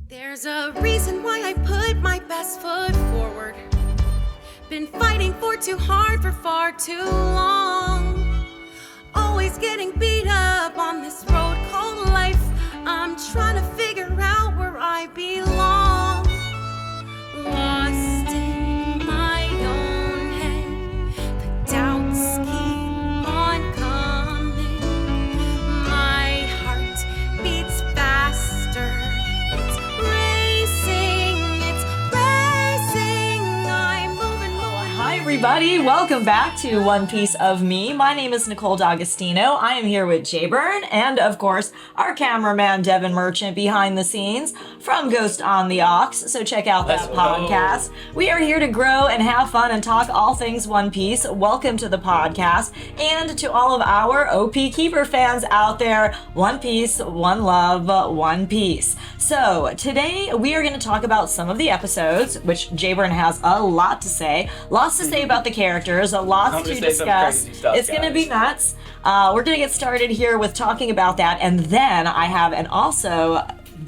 There's a reason why I put my best foot forward. Been fighting for too hard for far too long. Always getting beat up on this road called life. I'm trying to figure out where I belong. Lost in my own head, the doubts keep on coming. My heart beats faster. It's racing, I'm moving. Hi everybody, welcome back to One Piece of Me. My name is Nichol D'Agostino. I am here with Jburn and of course our cameraman Devin Merchant behind the scenes from Ghost on the Aux. So check out that podcast. We are here to grow and have fun and talk all things One Piece. Welcome to the podcast and to all of our OP Keeper fans out there. One Piece, one love, One Piece. So today we are going to talk about some of the episodes, which Jburn has a lot to say. Lots to say about the characters, lots to discuss. It's going to be nuts. We're going to get started here with talking about that, and then I have an also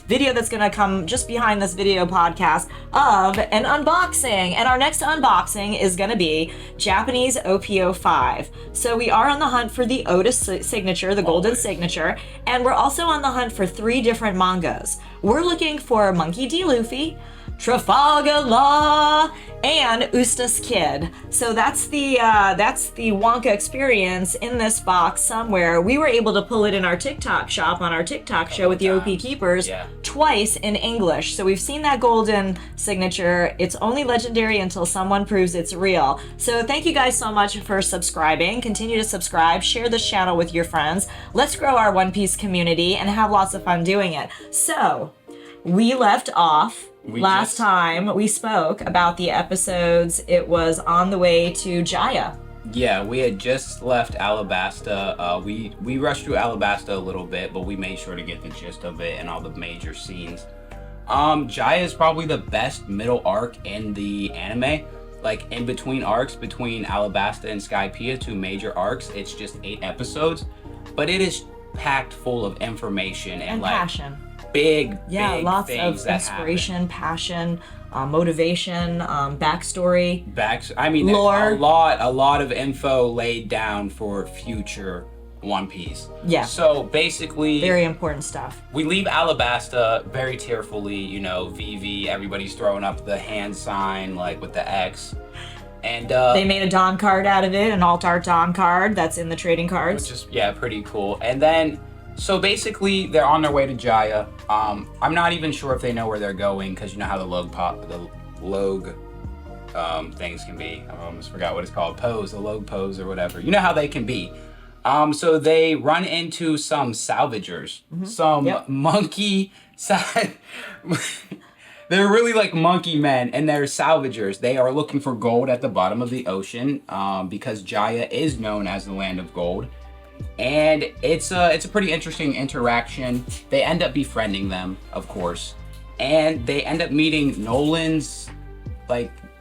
video that's going to come just behind this video podcast of an unboxing, and our next unboxing is going to be Japanese OP05. So we are on the hunt for the Otis signature, the golden signature, and we're also on the hunt for 3 different mangas. We're looking for Monkey D. Luffy, Trafalgar Law, and Eustace Kid. So that's the Wonka experience in this box somewhere. We were able to pull it in our TikTok shop on our TikTok show with the OP Keepers twice in English. So we've seen that golden signature. It's only legendary until someone proves it's real. So thank you guys so much for subscribing. Continue to subscribe, share this channel with your friends. Let's grow our One Piece community and have lots of fun doing it. So we left off last time we spoke about the episodes. It was on the way to Jaya. Yeah, we had just left Alabasta. We rushed through Alabasta a little bit, but we made sure to get the gist of it and all the major scenes. Jaya is probably the best middle arc in the anime. Like in between arcs, between Alabasta and Skypiea, 2 major arcs, it's just 8 episodes, but it is packed full of information and like passion. Big Lots things of inspiration, passion, motivation, backstory. Lore. A lot of info laid down for future One Piece. Yeah. So basically, very important stuff. We leave Alabasta very tearfully. VV. Everybody's throwing up the hand sign like with the X. And they made a Don card out of it, an alt art Don card that's in the trading cards. Which is pretty cool. And then. So basically, they're on their way to Jaya. I'm not even sure if they know where they're going, because you know how the log things can be. I almost forgot what it's called. The log pose or whatever. You know how they can be. So they run into some salvagers. Monkey They're really like monkey men, and they're salvagers. They are looking for gold at the bottom of the ocean, because Jaya is known as the land of gold. And it's a pretty interesting interaction. They end up befriending them, of course, and they end up meeting Nolan's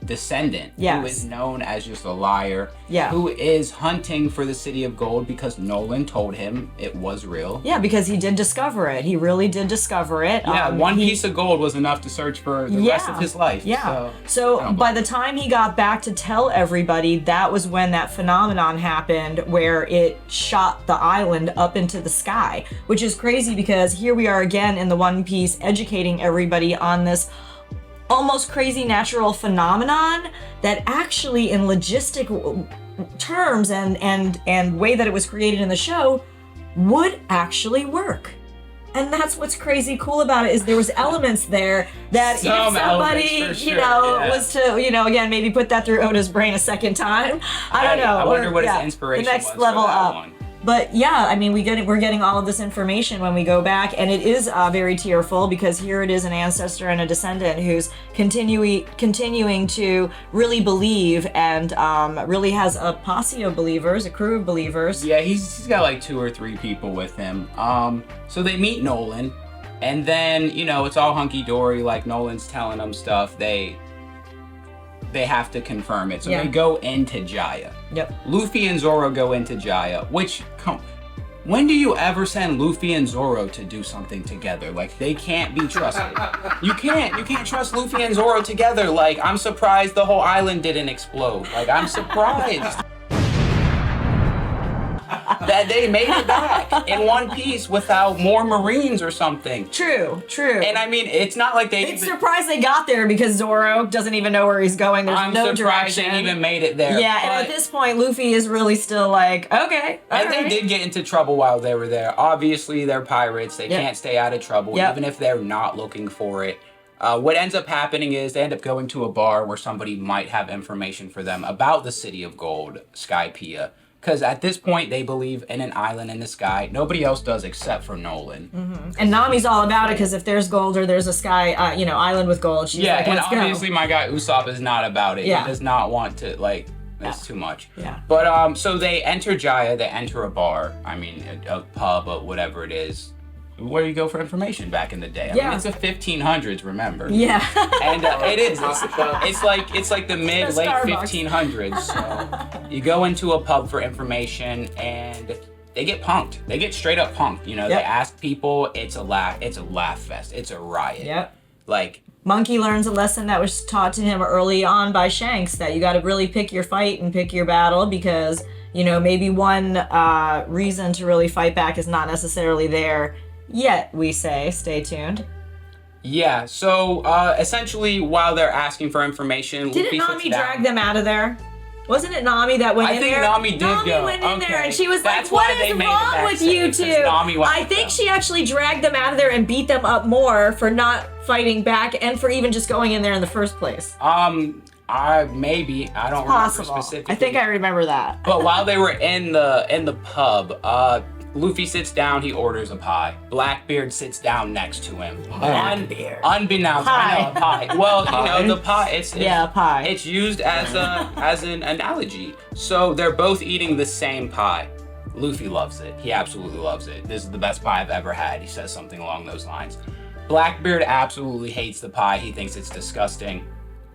descendant, who is known as just a liar, who is hunting for the City of Gold because Nolan told him it was real. Yeah, because he did discover it. He really did discover it. Yeah, one piece of gold was enough to search for the rest of his life. Yeah. So by the time he got back to tell everybody, that was when that phenomenon happened where it shot the island up into the sky, which is crazy because here we are again in the One Piece educating everybody on this almost crazy natural phenomenon that actually in logistic terms and way that it was created in the show would actually work. And that's what's crazy cool about it, is there was elements there that if somebody, was to, again, maybe put that through Oda's brain a second time. I don't know. I wonder what his inspiration the next was level for that up. one. But yeah, I mean, we're getting all of this information when we go back, and it is very tearful because here it is an ancestor and a descendant who's continuing to really believe and really has a posse of believers, a crew of believers. Yeah, he's got like 2 or 3 people with him. So they meet Nolan, and then it's all hunky dory. Like Nolan's telling them stuff. They have to confirm it. So they go into Jaya. Yep. Luffy and Zoro go into Jaya, which when do you ever send Luffy and Zoro to do something together? Like, they can't be trusted. You can't trust Luffy and Zoro together. Like, I'm surprised the whole island didn't explode. Like, I'm surprised that they made it back in one piece without more Marines or something. True. And I mean, it's not like they It's surprised they got there because Zoro doesn't even know where he's going. There's no direction. They even made it there. Yeah, and at this point, Luffy is really still like, okay. And they did get into trouble while they were there. Obviously, they're pirates. They can't stay out of trouble, even if they're not looking for it. What ends up happening is they end up going to a bar where somebody might have information for them about the City of Gold, Skypiea. Because at this point, they believe in an island in the sky. Nobody else does except for Nolan. Mm-hmm. And Nami's all about it because if there's gold or there's a sky, island with gold, she's like, let's and obviously my guy Usopp is not about it. Yeah. He does not want to, like, it's too much. Yeah. But, so they enter Jaya, they enter a bar. I mean, a pub or whatever it is. Where you go for information back in the day. I mean, it's the 1500s, remember? Yeah. And it is. It's like the late 1500s. So you go into a pub for information, and they get punked. They get straight up punked. You know, they ask people. It's a laugh fest. It's a riot. Yep. Like, Monkey learns a lesson that was taught to him early on by Shanks, that you got to really pick your fight and pick your battle because, maybe one reason to really fight back is not necessarily there yet, we say. Stay tuned. Yeah, so essentially while they're asking for information, Didn't Nami drag them out of there? Wasn't it Nami that went in there? I think Nami went in there and she was That's like, why what is wrong with you two? I think she actually dragged them out of there and beat them up more for not fighting back and for even just going in there in the first place. I don't remember specifically. I think I remember that. But while they were in the pub, Luffy sits down, he orders a pie. Blackbeard sits down next to him. Blackbeard. Unbeknownst, I know, a pie. Well, the pie, pie. It's used as an analogy. So they're both eating the same pie. Luffy loves it. He absolutely loves it. This is the best pie I've ever had. He says something along those lines. Blackbeard absolutely hates the pie. He thinks it's disgusting.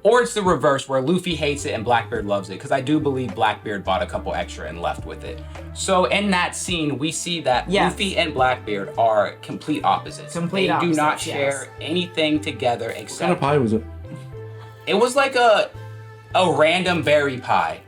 Or it's the reverse, where Luffy hates it and Blackbeard loves it, because I do believe Blackbeard bought a couple extra and left with it. So in that scene, we see that Luffy and Blackbeard are complete opposites. They do not share anything together except... What kind of pie was it? It was like a random berry pie.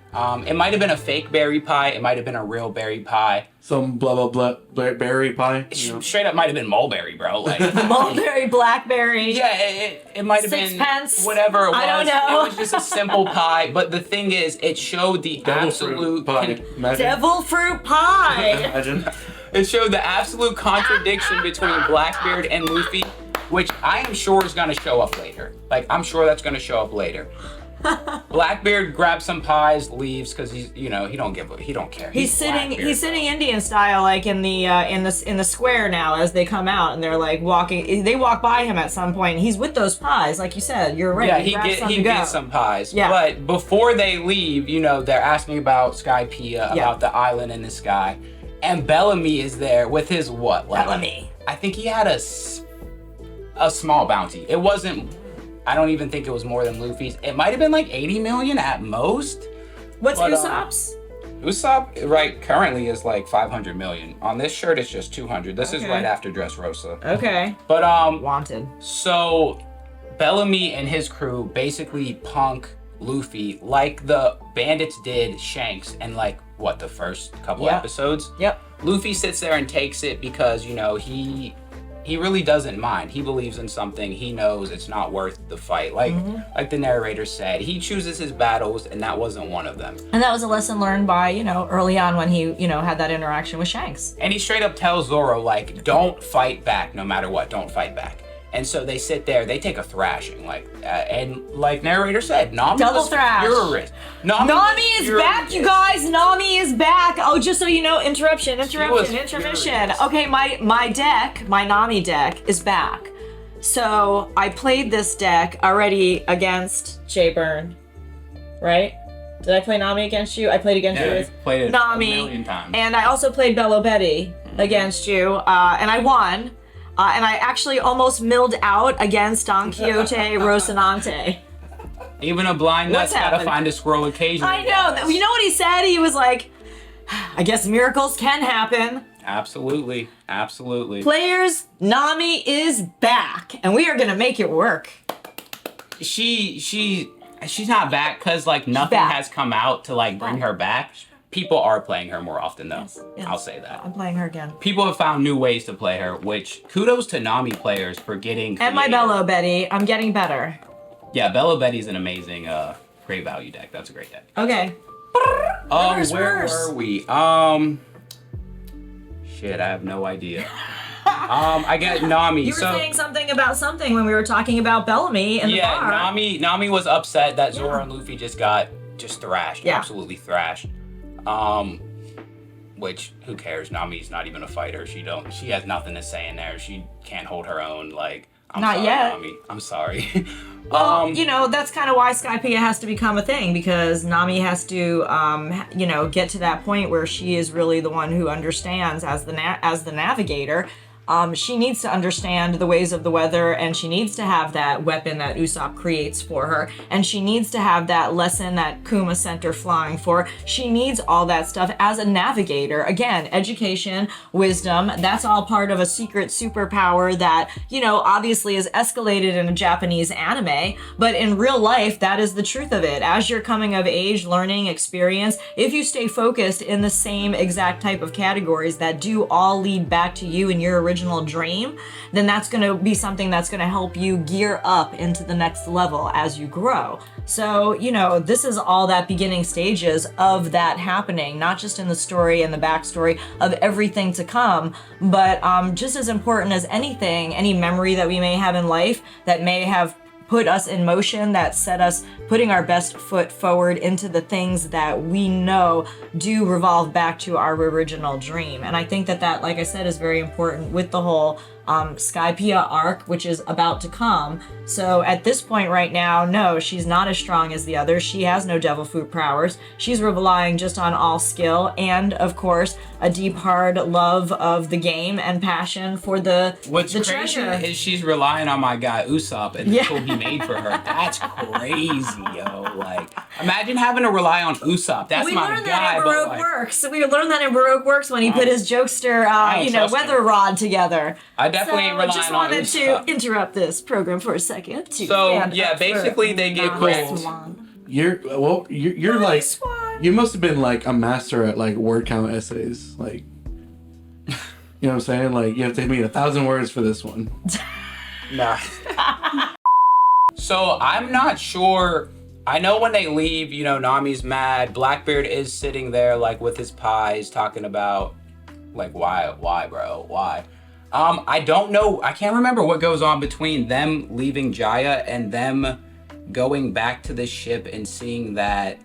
It might have been a fake berry pie. It might have been a real berry pie. Some blah, blah, blah, berry pie? Straight up might have been mulberry, bro. Like mulberry, blackberry. Yeah, it might have been Sixpence. whatever it was. I don't know. It was just a simple pie. But the thing is, it showed the absolute... Devil fruit pie. Imagine. It showed the absolute contradiction between Blackbeard and Luffy, which I am sure is going to show up later. Like, I'm sure that's going to show up later. Blackbeard grabs some pies, leaves because he's, he don't care. He's sitting Indian style, like in the square now as they come out, and they're like walking. They walk by him at some point, and he's with those pies, like you said. You're right. Yeah, he gets some pies. Yeah. But before they leave, they're asking about Skypiea, about the island in the sky, and Bellamy is there with his what? Bellamy. I think he had a small bounty. It wasn't. I don't even think it was more than Luffy's. It might have been like 80 million at most. What's Usopp's? Usopp, right, currently is like 500 million. On this shirt, it's just 200. This is right after Dressrosa. Okay. But, Wanted. So, Bellamy and his crew basically punk Luffy like the bandits did Shanks in like, the first couple episodes? Yep. Luffy sits there and takes it because, he really doesn't mind. He believes in something. He knows it's not worth the fight. Like the narrator said, he chooses his battles, and that wasn't one of them. And that was a lesson learned by, early on when he, had that interaction with Shanks. And he straight up tells Zoro, like, don't fight back no matter what. Don't fight back. And so they sit there, they take a thrashing, and like narrator said, Nami double was thrash. furious. Nami is back, you guys. Nami is back. Oh, just so you know, interruption. Furious. Okay, my Nami deck is back. So I played this deck already against Jburn, right? Did I play Nami against you? I played against you. You've played it Nami, a million times. And I also played Bello Betty against you, and I won. And I actually almost milled out against Don Quixote Rocinante. Even a blind nut's gotta find a squirrel occasionally. I know. You know what he said? He was like, I guess miracles can happen. Absolutely. Absolutely. Players, Nami is back, and we are gonna make it work. She's not back because like nothing back. has come out to like bring her back. People are playing her more often though. Yes. I'll say that. I'm playing her again. People have found new ways to play her, which kudos to Nami players for getting And my creative. Bello Betty, I'm getting better. Yeah, Bello Betty's an amazing great value deck. That's a great deck. Okay. Where were we? Shit, I have no idea. I get Nami. You were saying something about something when we were talking about Bellamy in the bar. Nami was upset that Zoro and Luffy just got thrashed. Yeah. Absolutely thrashed. Which who cares? Nami's not even a fighter. She has nothing to say in there. She can't hold her own. Like, I'm Not sorry, yet. Nami. I'm sorry. Well, that's kind of why Skypiea has to become a thing, because Nami has to, get to that point where she is really the one who understands as the navigator. She needs to understand the ways of the weather, and she needs to have that weapon that Usopp creates for her, and she needs to have that lesson that Kuma sent her flying for. She needs all that stuff as a navigator. Again, education, wisdom, that's all part of a secret superpower that, obviously is escalated in a Japanese anime, but in real life, that is the truth of it. As you're coming of age, learning, experience, if you stay focused in the same exact type of categories that do all lead back to you and your original dream, then that's going to be something that's going to help you gear up into the next level as you grow. So, this is all that beginning stages of that happening, not just in the story and the backstory of everything to come, but just as important as anything, any memory that we may have in life that may have put us in motion, that set us putting our best foot forward into the things that we know do revolve back to our original dream. And I think that, like I said, is very important with the whole Skypiea arc, which is about to come. So at this point right now, no, she's not as strong as the others. She has no devil fruit powers. She's relying just on all skill and, of course, a deep, hard love of the game and passion for the What's crazy treasure. is she's relying on my guy Usopp and the tool he made for her. That's crazy, yo. Like, imagine having to rely on Usopp. That's We my learned guy. that in Baroque Works. We learned that in Baroque Works when he put his jokester, I don't trust weather him. rod together. I definitely ain't relying just on wanted Usopp. to interrupt this program for a second. So, yeah, basically they get pulled. You're like, you must have been like a master at like word count essays. Like, you know what I'm saying? Like, you have to hit me 1,000 words for this one. Nah. So I'm not sure. I know when they leave, Nami's mad. Blackbeard is sitting there like with his pies talking about like, why, bro? Why? I don't know. I can't remember what goes on between them leaving Jaya and them going back to the ship and seeing that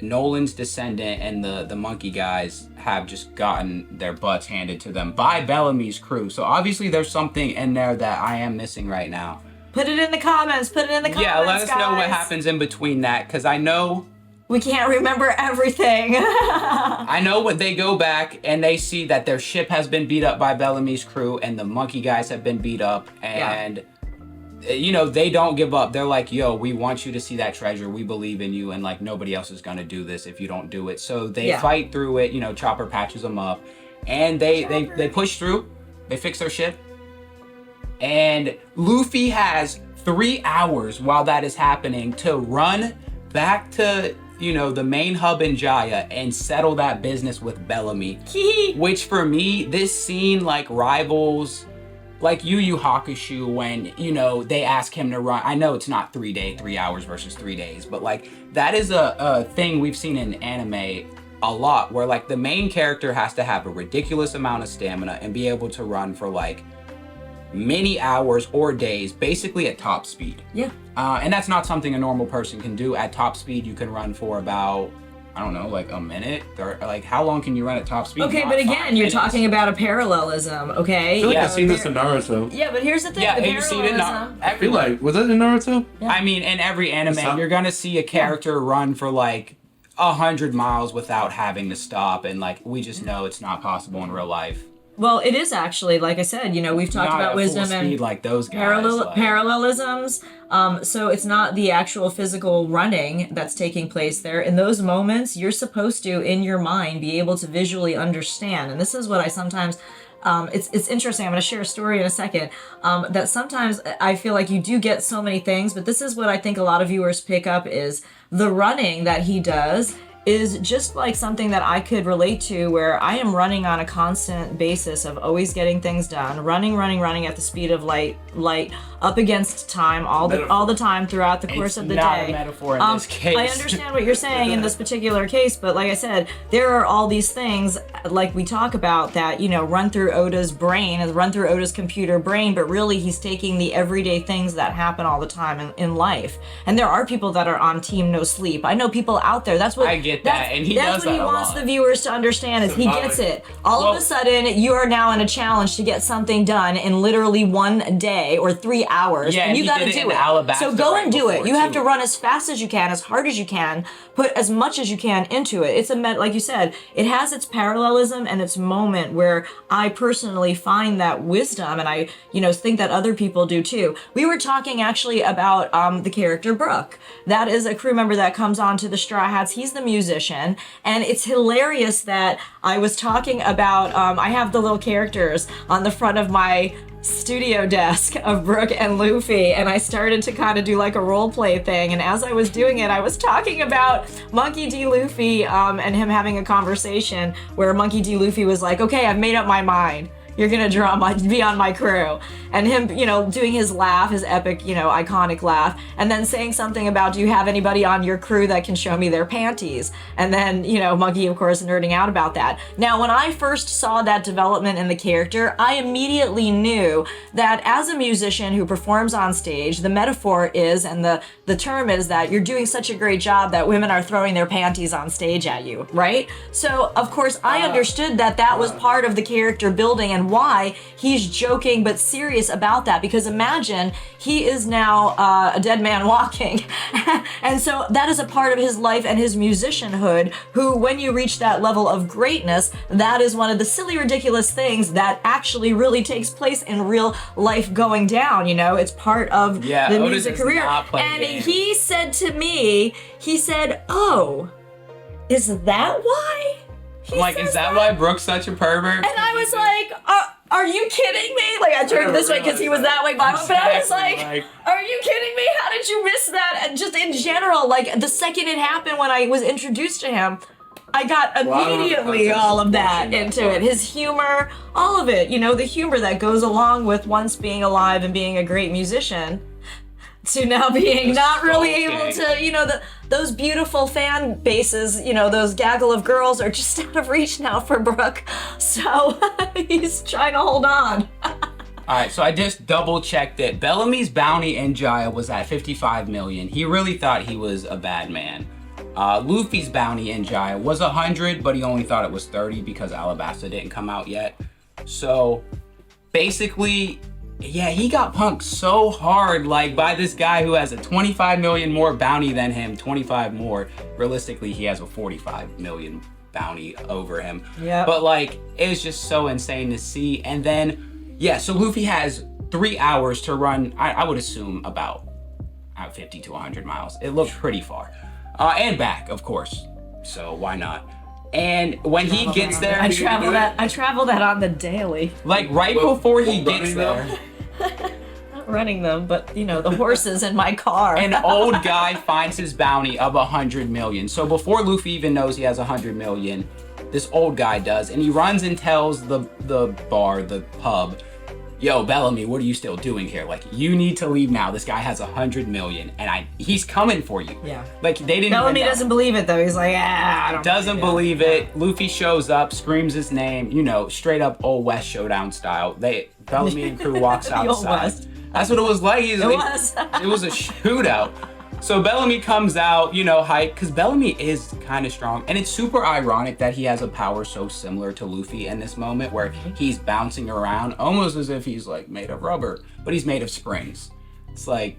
Nolan's descendant and the monkey guys have just gotten their butts handed to them by Bellamy's crew. So obviously there's something in there that I am missing right now. Put it in the comments. Yeah, let us know what happens in between that, because I know we can't remember everything. I know when they go back and they see that their ship has been beat up by Bellamy's crew and the monkey guys have been beat up, and they don't give up. They're like, yo, we want you to see that treasure. We believe in you, and like nobody else is gonna do this if you don't do it. So they fight through it. Chopper patches them up, and they push through. They fix their ship, and Luffy has 3 hours while that is happening to run back to the main hub in Jaya and settle that business with Bellamy. Which for me, this scene like rivals like Yu Yu Hakusho when, they ask him to run. I know it's not 3 hours versus 3 days, but like that is a thing we've seen in anime a lot where like the main character has to have a ridiculous amount of stamina and be able to run for like many hours or days, basically at top speed. Yeah. And that's not something a normal person can do. At top speed, you can run for about, I don't know, like a minute? Or like, how long can you run at top speed? Okay, Not but 5 again, you're minutes. talking about a parallelism, okay? I feel like Yeah, I've seen this in Naruto. Yeah, but here's the thing. Yeah, the and you see it in parallelism. I feel like, was that in Naruto? I mean, in every anime, Stop. you're gonna see a character run for like 100 miles without having to stop, and like, we just know it's not possible in real life. Well, it is actually, like I said, we've talked Not about at wisdom full and speed like those guys. like- parallelisms. So it's not the actual physical running that's taking place there. In those moments, you're supposed to, in your mind, be able to visually understand. And this is what I sometimes. It's interesting. I'm going to share a story in a second. That sometimes I feel like you do get so many things, but this is what I think a lot of viewers pick up is the running that he does is just like something that I could relate to, where I am running on a constant basis of always getting things done, running at the speed of light, up against time all the time throughout the course of the not day. a metaphor in this case. I understand what you're saying in this particular case, but like I said, there are all these things like we talk about that run through Oda's brain and run through Oda's computer brain, but really he's taking the everyday things that happen all the time in life. And there are people that are on team no sleep. I know people out there. That's what I get that, and he that's does what that he a wants lot. the viewers to understand is he gets it. All of a sudden, you are now in a challenge to get something done in literally 1 day or 3 hours, Yeah, and you he got to did it do in it. Alabasta So go right and do it. before, You have too. to run as fast as you can, as hard as you can, put as much as you can into it. It's like you said, it has its parallelism and its moment where I personally find that wisdom, and I think that other people do too. We were talking actually about the character Brooke. That is a crew member that comes on to the Straw Hats. He's the musician, and it's hilarious that I was talking about. I have the little characters on the front of my studio desk of Brooke and Lofi, and I started to kind of do like a role play thing, and as I was doing it I was talking about Monkey D. Luffy and him having a conversation where Monkey D. Luffy was like, okay, I've made up my mind, you're gonna be on my crew, and him doing his laugh, his epic iconic laugh, and then saying something about, do you have anybody on your crew that can show me their panties? And then Monkey of course nerding out about that. Now when I first saw that development in the character, I immediately knew that as a musician who performs on stage, the metaphor is, and the term is, that you're doing such a great job that women are throwing their panties on stage at you, right? So of course I understood that was part of the character building and why he's joking but serious about that, because imagine he is now a dead man walking and so that is a part of his life and his musicianhood, who when you reach that level of greatness, that is one of the silly ridiculous things that actually really takes place in real life going down. It's part of the Oda music does career. not play And games. he said to me, oh, is that why? He Like, says is that why Brooke's such a pervert? And I was like, are you kidding me? Like, I turned this way because he was that way by me, but I was like, are you kidding me? How did you miss that? And just in general, like, the second it happened when I was introduced to him, I got immediately all of that into it. His humor, all of it, the humor that goes along with once being alive and being a great musician, to now being not really able to, those beautiful fan bases, those gaggle of girls are just out of reach now for Brooke. So he's trying to hold on. Alright, so I just double checked it. Bellamy's bounty in Jaya was at 55 million. He really thought he was a bad man. Luffy's bounty in Jaya was 100, but he only thought it was 30 because Alabasta didn't come out yet. So basically, yeah, he got punked so hard, like, by this guy who has a 25 million more bounty than him, 25 more. Realistically, he has a 45 million bounty over him. Yeah. But like, it was just so insane to see. And then, yeah, so Luffy has 3 hours to run, I would assume about 50 to 100 miles. It looked pretty far. And back, of course. So why not? And when he gets there, I travel that on the daily. like right before he gets there, Not running them, but the horses in my car. an old guy finds his bounty of 100 million. So before Luffy even knows he has 100 million, this old guy does, and he runs and tells the bar, the pub, yo, Bellamy, what are you still doing here? Like, you need to leave now. This guy has 100 million, and he's coming for you. Yeah. Like, they didn't Bellamy even know. doesn't believe it though. He's like, I don't Doesn't believe it. Luffy shows up, screams his name, straight up Old West showdown style. Bellamy and crew walks The Old outside. West. That's what it was like. It was. It was a shootout. So Bellamy comes out, hype, because Bellamy is kind of strong. And it's super ironic that he has a power so similar to Luffy in this moment, where he's bouncing around almost as if he's like made of rubber, but he's made of springs. It's like,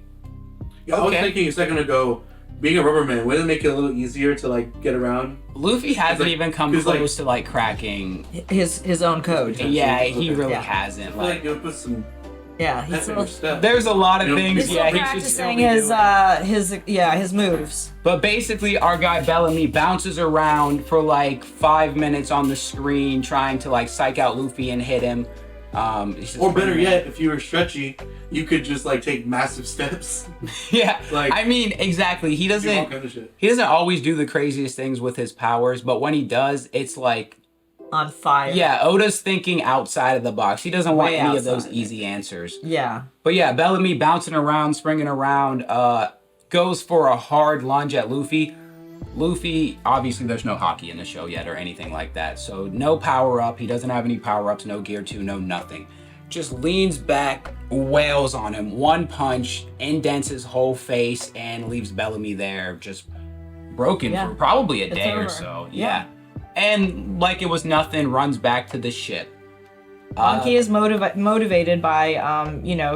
I was okay. thinking a second ago, being a rubber man, wouldn't it make it a little easier to like get around? Luffy hasn't even come 'cause, like- close to like cracking. His own code. Yeah, he really Yeah. hasn't. I feel like you'll put some Yeah, he's effort or stuff. There's a lot of You know, things. He's Yeah, still he should still practicing be doing. his moves. But basically, our guy Bellamy bounces around for like 5 minutes on the screen, trying to like psych out Luffy and hit him. Or better yet, if you were stretchy, you could just like take massive steps. Yeah, Like- I mean, exactly. He Do all doesn't. kind of shit. He doesn't always do the craziest things with his powers, but when he does, it's like, On fire. yeah, Oda's thinking outside of the box. He doesn't want Way any of those outside. easy answers. Yeah. But yeah, Bellamy bouncing around, springing around, goes for a hard lunge at Luffy. Luffy, obviously there's no hockey in the show yet or anything like that. So no power up. He doesn't have any power ups, no gear 2, no nothing. Just leans back, wails on him. One punch, indents his whole face and leaves Bellamy there just broken Yeah. for probably a It's day or over. so. Yeah. And like it was nothing, runs back to the ship. Monkey is motivated by,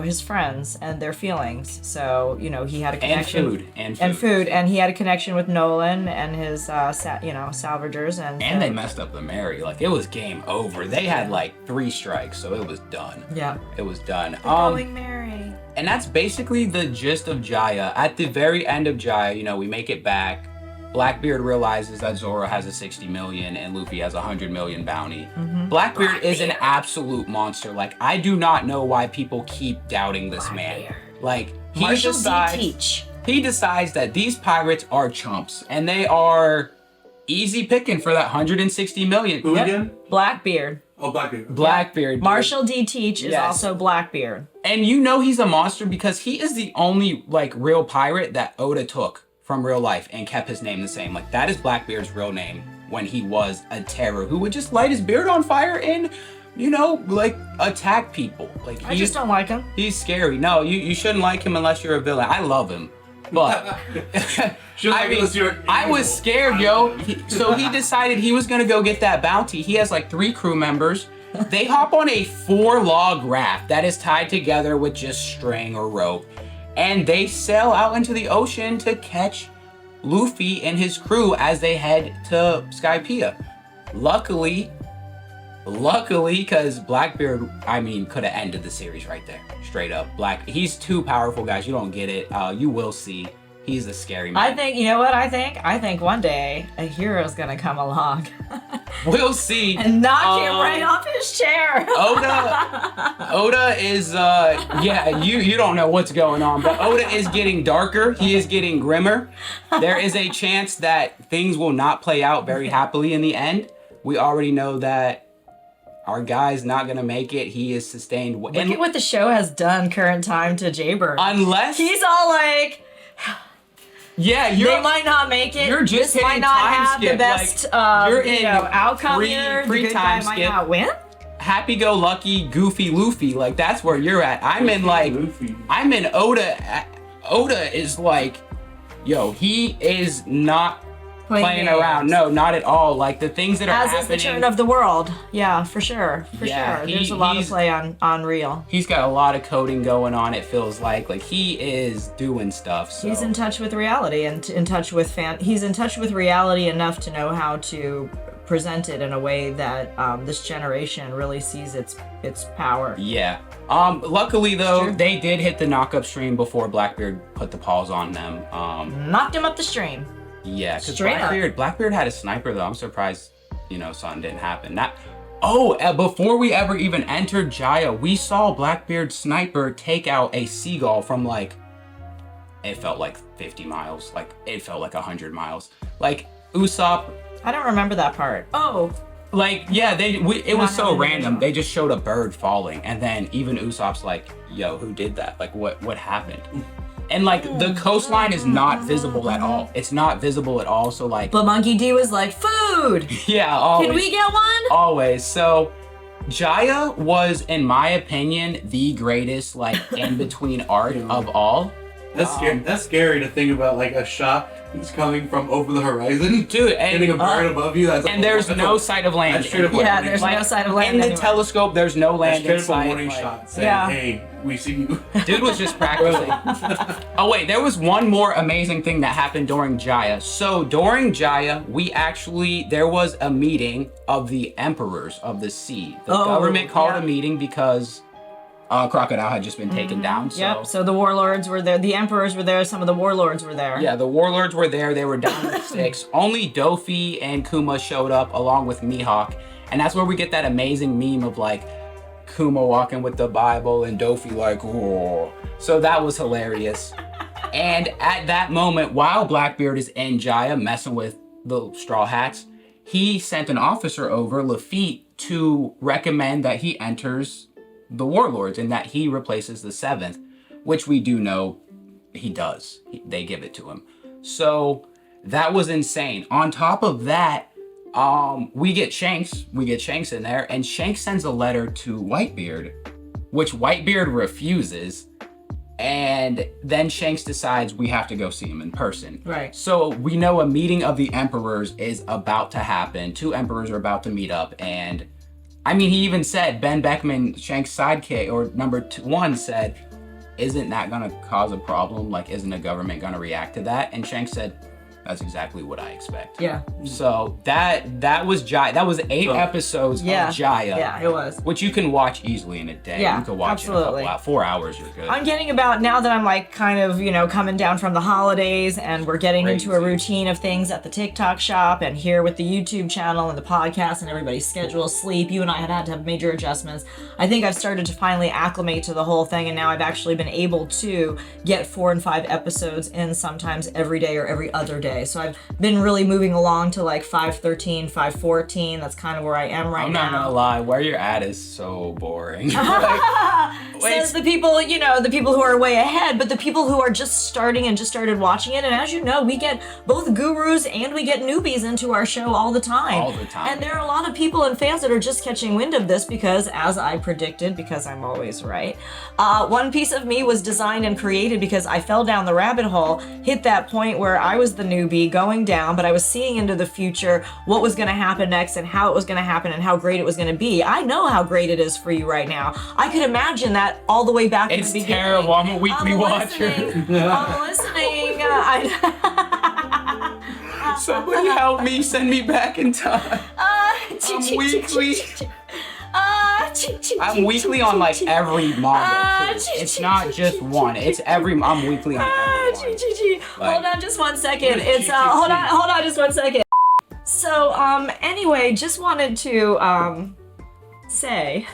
his friends and their feelings. So, he had a And connection. food. And he had a connection with Nolan and his, salvagers. And they messed up the Mary. Like, it was game over. They had, like, 3 strikes, so it was done. Yeah. It was done. Going Mary. And that's basically the gist of Jaya. At the very end of Jaya, we make it back. Blackbeard realizes that Zoro has a 60 million and Luffy has a 100 million bounty. Blackbeard is an absolute monster. Like, I do not know why people keep doubting this man. Like, he Marshall D. decides, Teach. he decides that these pirates are chumps and they are easy picking for that 160 million. Who Yep. again? Blackbeard. Oh, Blackbeard. Blackbeard. Marshall D. Teach is Yes. also Blackbeard. And he's a monster because he is the only, like, real pirate that Oda took from real life and kept his name the same. Like, that is Blackbeard's real name when he was a terror who would just light his beard on fire and, like, attack people. Like, I just don't like him. he's scary. No, you shouldn't like him unless you're a villain. I love him. But I was scared, yo. So he decided he was gonna go get that bounty. He has like 3 crew members. They hop on a 4-log raft that is tied together with just string or rope, and they sail out into the ocean to catch Luffy and his crew as they head to Skypiea. Luckily, because Blackbeard, could have ended the series right there, straight up. He's too powerful, guys. You don't get it. You will see. He's a scary man. I think, you know what I think? I think one day a hero's gonna come along We'll see. and knock him right off his chair. Oda is, you don't know what's going on, but Oda is getting darker. He is getting grimmer. There is a chance that things will not play out very happily in the end. We already know that our guy's not gonna make it. He is sustained. Look at what the show has done current time to Jburn. Unless He's all like, they might not make it. you're just this might hitting not time have the skip, best like, you're in outcome free- here. free The good time guy might skip. not win. happy-go-lucky, goofy Luffy, like that's where you're at. I'm in Oda. Oda is like, yo, he is not playing games. around. No, not at all. Like the things that are As happening. is the turn of the world. Yeah, for sure. Yeah, There's a lot of he's- play on real. He's got a lot of coding going on. It feels like he is doing stuff. So. He's in touch with reality and in touch with he's in touch with reality enough to know how to present it in a way that this generation really sees its power. Yeah. Luckily though, Sure. they did hit the knockup stream before Blackbeard put the paws on them. Knocked him up the stream. Yeah, because Straight up. Blackbeard had a sniper though. I'm surprised, something didn't happen. Before we ever even entered Jaya, we saw Blackbeard's sniper take out a seagull from it felt like 50 miles. It felt like 100 miles. Usopp, I don't remember that part. Oh, it was so having a random. visual. They just showed a bird falling, and then even Usopp's like, "Yo, who did that? What happened?" And the coastline is not visible at all. It's not visible at all. So but Monkey D was like, food. yeah, always. Can we get one? Always. So Jaya was, in my opinion, the greatest in between arc of all. That's scary. That's scary to think about, like a shot that's coming from over the horizon, dude, and hitting a bird above you. That's and there's no sight of land. That's straight up Yeah, warning there's shot. no sight of land In the anywhere. telescope, there's no land That's in straight up a sight. warning like- shot saying, Yeah. "Hey, we see you." Dude was just practicing. Oh wait, there was one more amazing thing that happened during Jaya. So during Jaya, there was a meeting of the emperors of the sea. The government called a meeting because Crocodile had just been taken down. So Yep. So the warlords were there. The emperors were there. Some of the warlords were there. yeah, the warlords were there. They were down to 6. Only Dofi and Kuma showed up along with Mihawk, and that's where we get that amazing meme of like Kuma walking with the Bible and Dofi like, whoa. So that was hilarious. And at that moment, while Blackbeard is in Jaya messing with the Straw Hats, he sent an officer over, Lofi, to recommend that he enters the warlords and that he replaces the 7th, which we do know he does. They give it to him. So that was insane. On top of that, we get Shanks in there, and Shanks sends a letter to Whitebeard, which Whitebeard refuses, and then Shanks decides we have to go see him in person. Right. So we know a meeting of the emperors is about to happen. 2 emperors are about to meet up, and I mean, he even said, Ben Beckman, Shanks' sidekick, or number 1 said, isn't that gonna cause a problem? Like, isn't the government gonna react to that? And Shanks said, that's exactly what I expect. Yeah. So that was Jaya. That was 8 episodes of Jaya. Yeah, it was. Which you can watch easily in a day. Yeah, you can watch absolutely. it in a couple 4 hours, you're good. I'm getting about, now that I'm like kind of, coming down from the holidays and we're getting into a routine of things at the TikTok shop and here with the YouTube channel and the podcast and everybody's schedule, sleep. You and I had to have major adjustments. I think I've started to finally acclimate to the whole thing, and now I've actually been able to get 4 and 5 episodes in sometimes every day or every other day. So I've been really moving along to like 5:13, 5:14. That's kind of where I am right now. I'm not gonna lie, where you're at is so boring. Says the people, the people who are way ahead, but the people who are just starting and just started watching it. And as you know, we get both gurus and we get newbies into our show all the time. All the time. And there are a lot of people and fans that are just catching wind of this because, as I predicted, because I'm always right, One Piece of Me was designed and created because I fell down the rabbit hole, hit that point where I was the newbie going down, but I was seeing into the future what was going to happen next and how it was going to happen and how great it was going to be. I know how great it is for you right now. I could imagine that all the way back in the beginning. It's terrible. I'm a weekly watcher. I'm listening. Somebody help me, send me back in time. I'm weekly. I'm weekly on like every manga too. It's not just one. It's I'm weekly on every one. Hold on just one second. It's hold on just one second. So anyway, just wanted to say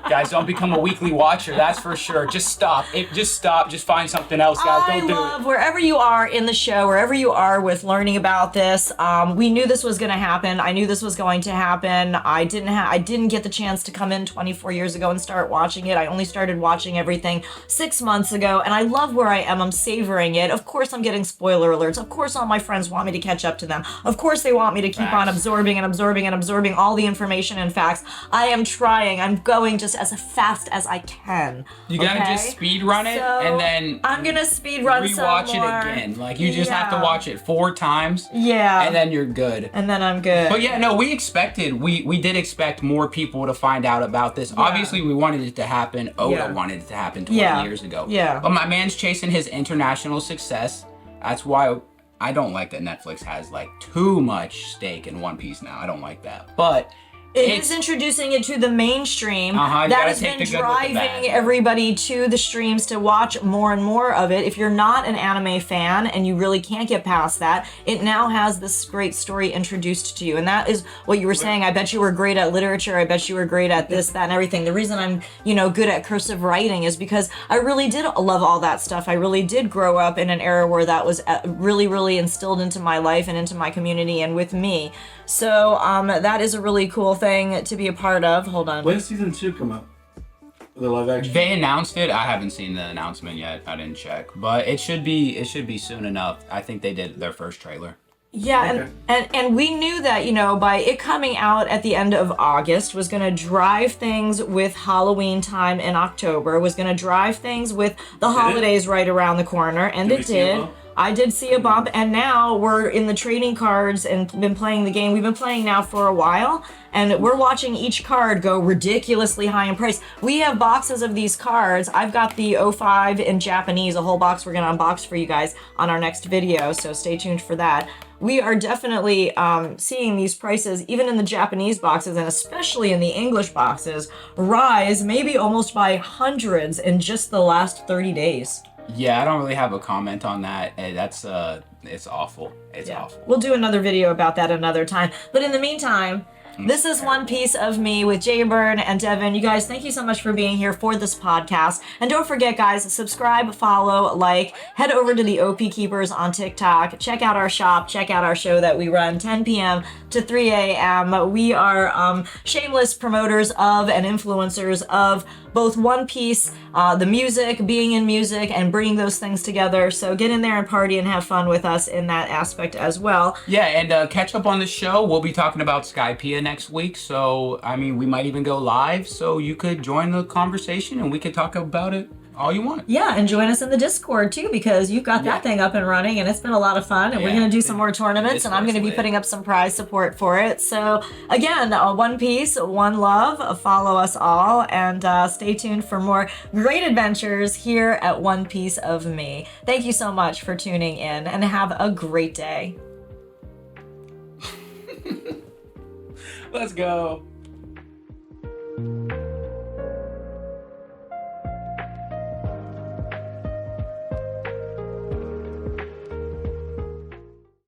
Guys, don't become a weekly watcher, that's for sure. Just stop. Just find something else, guys. Don't do it. I love wherever you are in the show, wherever you are with learning about this. We knew this was going to happen. I knew this was going to happen. I didn't get the chance to come in 24 years ago and start watching it. I only started watching everything 6 months ago, and I love where I am. I'm savoring it. Of course, I'm getting spoiler alerts. Of course, all my friends want me to catch up to them. Of course, they want me to keep on absorbing all the information and facts. I am trying. I'm going just as fast as I can. You gotta just speed run it, So, and then I'm gonna speed run rewatch some more. it again. Like you just have to watch it 4 times. Yeah. And then you're good. And then I'm good. But yeah, no, we did expect more people to find out about this. Yeah. Obviously, we wanted it to happen. Oda wanted it to happen 20 years ago. Yeah. But my man's chasing his international success. That's why I don't like that Netflix has like too much stake in One Piece now. I don't like that. But It's introducing it to the mainstream. You that has been driving everybody to the streams to watch more and more of it. If you're not an anime fan and you really can't get past that, it now has this great story introduced to you. And that is what you were saying. I bet you were great at literature. I bet you were great at this, that, and everything. The reason I'm, good at cursive writing is because I really did love all that stuff. I really did grow up in an era where that was really, really instilled into my life and into my community and with me. So that is a really cool thing to be a part of. Hold on. When does season 2 come out? The live action? They announced it. I haven't seen the announcement yet. I didn't check, but it should be soon enough. I think they did their first trailer. Yeah, Okay. and we knew that, by it coming out at the end of August was going to drive things with Halloween time in October, was going to drive things with the holidays right around the corner, and Did we it see a did. bump? I did see a bump, and now we're in the trading cards and been playing the game. We've been playing now for a while, and we're watching each card go ridiculously high in price. We have boxes of these cards. I've got the '05 in Japanese, a whole box we're going to unbox for you guys on our next video, so stay tuned for that. We are definitely seeing these prices, even in the Japanese boxes and especially in the English boxes, rise maybe almost by hundreds in just the last 30 days. Yeah, I don't really have a comment on that. That's it's awful. It's awful. We'll do another video about that another time. But in the meantime, this is One Piece of Me with Jburn and Devin. You guys, thank you so much for being here for this podcast. And don't forget, guys, subscribe, follow, like, head over to the OP Keepers on TikTok. Check out our shop. Check out our show that we run 10 p.m. to 3 a.m. We are shameless promoters of and influencers of both One Piece, the music, being in music, and bringing those things together. So get in there and party and have fun with us in that aspect as well. Yeah, and catch up on the show. We'll be talking about Skypea next week. So, I mean, we might even go live. So you could join the conversation and we could talk about it all you want. Yeah, and join us in the Discord too, because you've got that thing up and running and it's been a lot of fun. And we're going to do some more tournaments and I'm going to be putting up some prize support for it. So again, One Piece, one love, follow us all and stay tuned for more great adventures here at One Piece of Me. Thank you so much for tuning in and have a great day. Let's go.